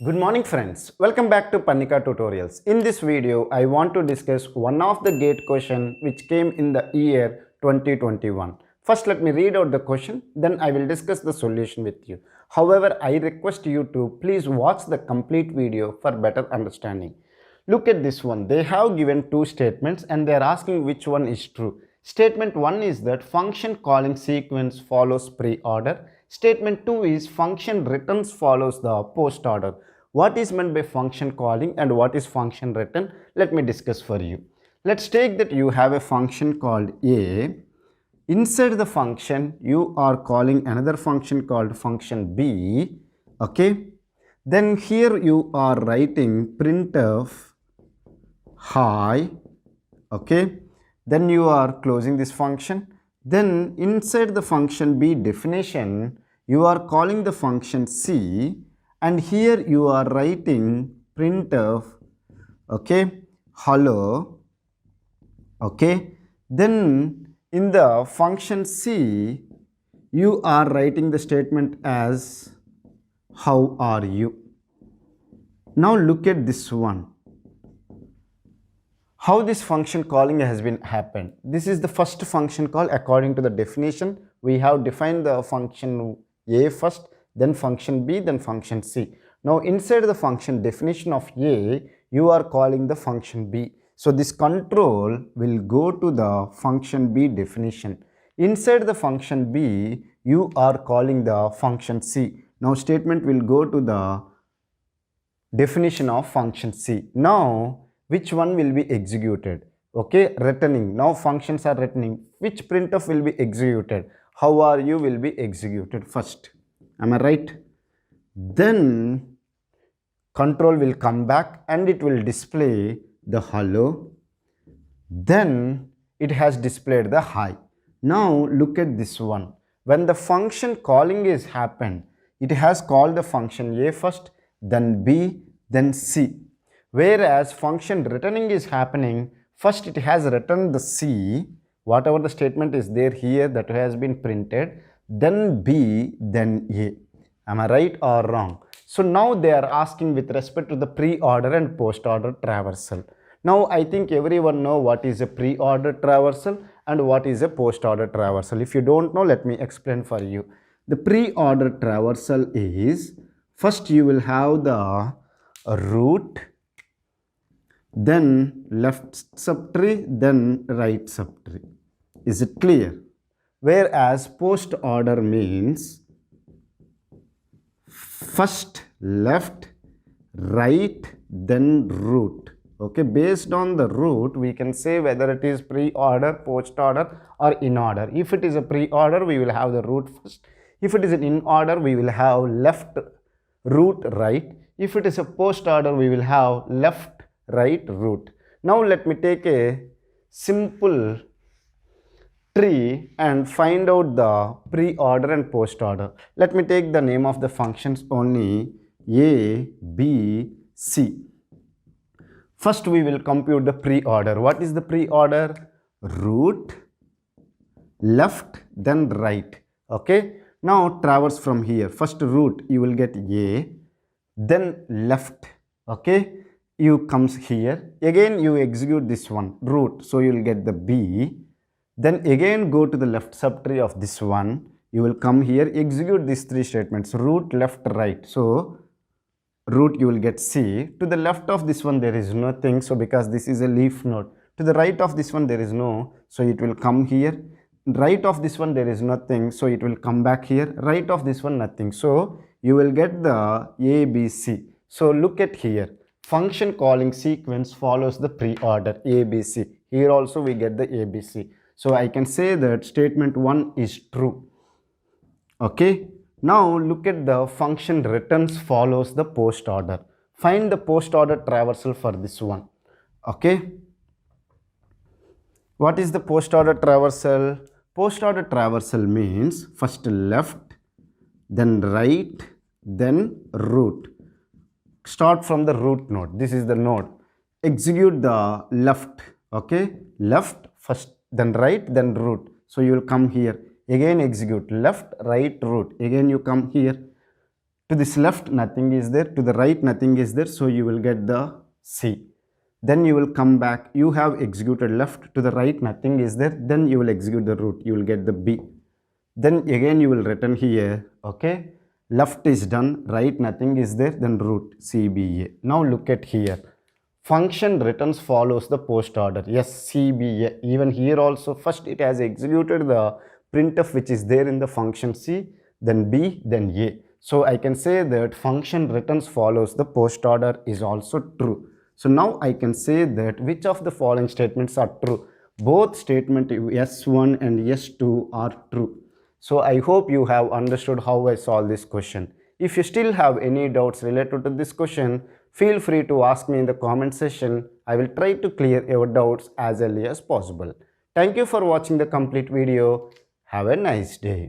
Good morning friends, welcome back to Parnika tutorials. In this video, I want to discuss one of the gate question which came in the year 2021. First let me read out the question, then I will discuss the solution with you. However, I request you to please watch the complete video for better understanding. Look at this one, they have given two statements and they are asking which one is true. Statement 1 is that function calling sequence follows pre-order. Statement 2 is function returns follows the post order. What is meant by function calling and what is function return? Let me discuss for you. Let's take that you have a function called A. Inside the function, you are calling another function called function B. Okay. Then here you are writing printf hi. Okay. Then you are closing this function. Then inside the function B definition, you are calling the function C, and here you are writing printf, okay, hello, okay. Then in the function C, you are writing the statement as how are you. Now look at this one. How this function calling has been happened. This is the first function call according to the definition. We have defined the function A first, then function B, then function C. Now inside the function definition of A, you are calling the function B. So this control will go to the function B definition. Inside the function B, you are calling the function C. Now statement will go to the definition of function C. Now which one will be executed? Okay, returning. Now functions are returning. Which printf will be executed? How are you will be executed first. Am I right? Then control will come back and it will display the hello. Then it has displayed the hi. Now look at this one. When the function calling is happened, it has called the function A first, then B, then C. Whereas function returning is happening, first it has returned the C, whatever the statement is there here that has been printed, then B, then A. Am I right or wrong? So now they are asking with respect to the pre-order and post-order traversal. Now I think everyone know what is a pre-order traversal and what is a post-order traversal. If you don't know, let me explain for you. The pre-order traversal is, first you will have the root, then left subtree, then right subtree. Is it clear? Whereas post order means first left, right, then root. Okay, based on the root, we can say whether it is pre-order, post-order or in order. If it is a pre-order, we will have the root first. If it is an in order, we will have left, root, right. If it is a post-order, we will have left, right, root. Now let me take a simple tree and find out the pre-order and post-order. Let me take the name of the functions only A, B, C. First we will compute the pre-order. What is the pre-order? Root, left, then right. Okay. Now traverse from here. First root you will get A, then left. Okay. You comes here. Again you execute this one, root. So you will get the B. Then again go to the left subtree of this one. You will come here, execute these three statements, root, left, right. So root you will get C. To the left of this one there is nothing, so because this is a leaf node. To the right of this one there is no, so it will come here. Right of this one there is nothing, so it will come back here. Right of this one nothing, so you will get the A, B, C. So look at here, function calling sequence follows the pre-order A, B, C. Here also we get the A, B, C. So I can say that statement 1 is true. Okay. Now look at the function returns follows the post order. Find the post order traversal for this one. Okay. What is the post order traversal? Post order traversal means first left, then right, then root. Start from the root node. This is the node. Execute the left. Okay. Left first, then right, then root. So you will come here. Again execute left, right, root. Again you come here. To this left nothing is there, to the right nothing is there, so you will get the C. Then you will come back, you have executed left, to the right nothing is there, then you will execute the root, you will get the B. Then again you will return here, okay, left is done, right nothing is there, then root CBA. Now look at here, function returns follows the post order. Yes, CBA, even here also first it has executed the printf which is there in the function C, then B, then A. So I can say that function returns follows the post order is also true. So now I can say that which of the following statements are true. Both statement S1 and S2 are true. So I hope you have understood how I solve this question. If you still have any doubts related to this question, feel free to ask me in the comment section. I will try to clear your doubts as early as possible. Thank you for watching the complete video. Have a nice day.